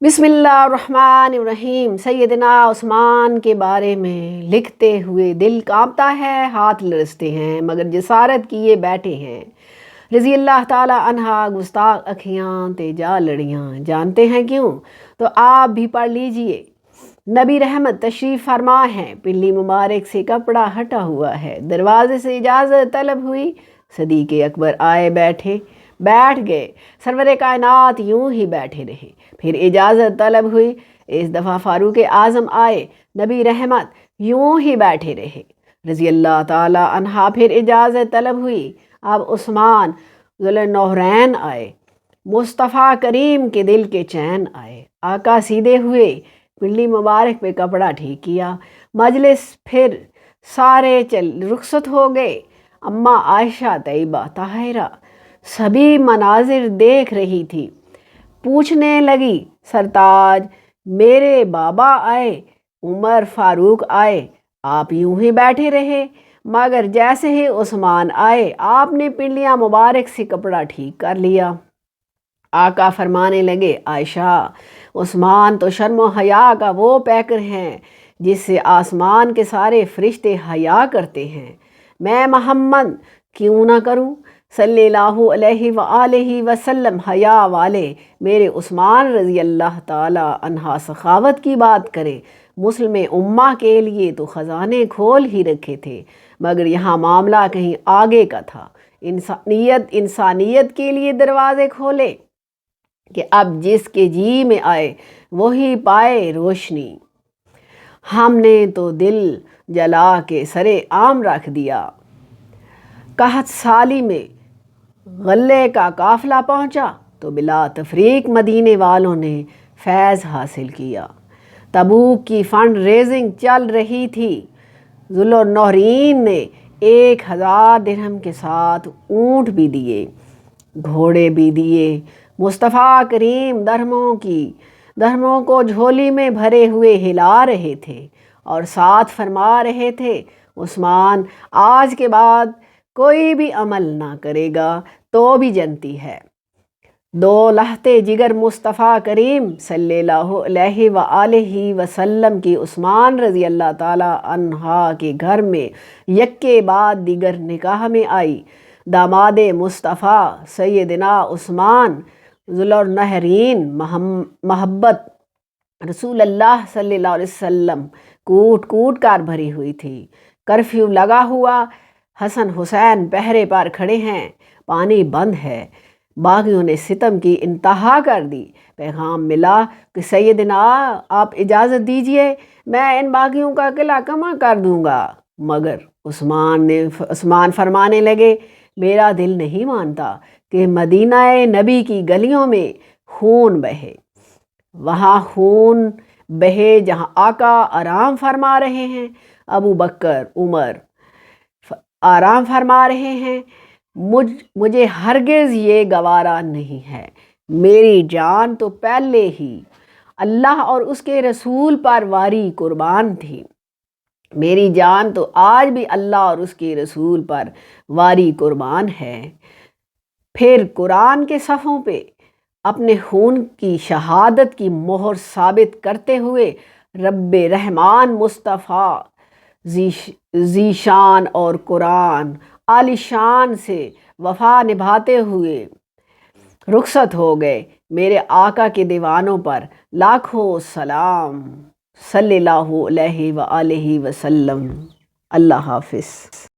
बिस्मिल्लाहिर्रहमानिर्रहीम। सैयदना उस्मान के बारे में लिखते हुए दिल कांपता है, हाथ लरसते हैं, मगर जसारत किए बैठे हैं। रज़ी अल्लाह ताला अन्हा। गुस्ताख अखियाँ तेजा लड़ियाँ, जानते हैं क्यों? तो आप भी पढ़ लीजिए। नबी रहमत तशरीफ़ फरमा है, पिल्ली मुबारक से कपड़ा हटा हुआ है। दरवाजे से इजाज़त तलब हुई, सदीक़ अकबर आए बैठ गए। सरवर कायनात यूं ही बैठे रहे। फिर इजाज़त तलब हुई, इस दफ़ा फ़ारूक आज़म आए, नबी रहमत यूं ही बैठे रहे। रज़ी अल्लाह ताला अन्हा। फिर इजाज़त तलब हुई, अब उस्मान ज़ुल्नौरैन आए, मुस्तफ़ा करीम के दिल के चैन आए। आका सीधे हुए, पिल्ली मुबारक पे कपड़ा ठीक किया। मजलिस फिर सारे रुखसत हो गए। अम्मा आयशा, तैयबा, ताहिरा सभी मनाजिर देख रही थी। पूछने लगी, सरताज मेरे बाबा आए, उमर फारूक आए, आप यूं ही बैठे रहे। मगर जैसे ही उस्मान आए, आपने पिंडलियाँ मुबारक से कपड़ा ठीक कर लिया। आका फरमाने लगे, आयशा, उस्मान तो शर्म व हया का वो पैकर हैं जिससे आसमान के सारे फरिश्ते हया करते हैं। मैं मोहम्मद क्यों ना करूं सल्लल्लाहु अलैहि व आलिहि वसल्लम हया वाले मेरे उस्मान रज़ी अल्लाह ताला अन्हा सखावत की बात करे। मुस्लिम उम्मा के लिए तो ख़जाने खोल ही रखे थे, मगर यहाँ मामला कहीं आगे का था। इंसानियत के लिए दरवाजे खोले कि अब जिसके जी में आए वही पाए रोशनी। हमने तो दिल जला के सरे आम रख दिया। कहत साली में गल्ले का काफिला पहुंचा तो बिला तफरीक मदीने वालों ने फैज़ हासिल किया। तबूक की फंड रेजिंग चल रही थी। ज़ुल्नौरैन ने 1000 दिरहम के साथ ऊँट भी दिए, घोड़े भी दिए। मुस्तफ़ा करीम दरहमों को झोली में भरे हुए हिला रहे थे और साथ फरमा रहे थे, उस्मान आज के बाद कोई भी अमल ना करेगा तो भी जनती है। दो लहते जिगर मुस्तफ़ा करीम सल्लल्लाहु अलैहि व आलिहि वसल्लम की उस्मान रज़ी अल्लाह ताला अन्हा के घर में यक्के बाद दिगर निकाह में आई। दामादे मुस्तफ़ा सैयदना उस्मान ज़ुल्नौरैन महब्बत रसूलुल्लाह सल्लल्लाहु अलैहि वसल्लम कूट कूट कर भरी हुई थी। कर्फ्यू लगा हुआ, हसन हुसैन पहरे पर खड़े हैं, पानी बंद है। बागियों ने सितम की इंतहा कर दी। पैगाम मिला कि सैयदना आप इजाज़त दीजिए, मैं इन बागियों का किला कमा कर दूंगा। मगर उस्मान फरमाने लगे, मेरा दिल नहीं मानता कि मदीना नबी की गलियों में खून बहे। वहाँ खून बहे जहाँ आका आराम फरमा रहे हैं, अबू बकर उमर आराम फरमा रहे हैं। मुझे हरगिज़ ये गवारा नहीं है। मेरी जान तो पहले ही अल्लाह और उसके रसूल पर वारी कुर्बान थी। मेरी जान तो आज भी अल्लाह और उसके रसूल पर वारी कुर्बान है। फिर कुरान के सफ़ों पे अपने खून की शहादत की मोहर साबित करते हुए रब्बे रहमान मुस्तफ़ा ज़ीशान और कुरान आलिशान से वफ़ा निभाते हुए रुखसत हो गए। मेरे आका के दीवानों पर लाखों सलाम सल्लल्लाहु अलैहि व आलिहि वसल्लम। अल्लाह हाफ़िज़।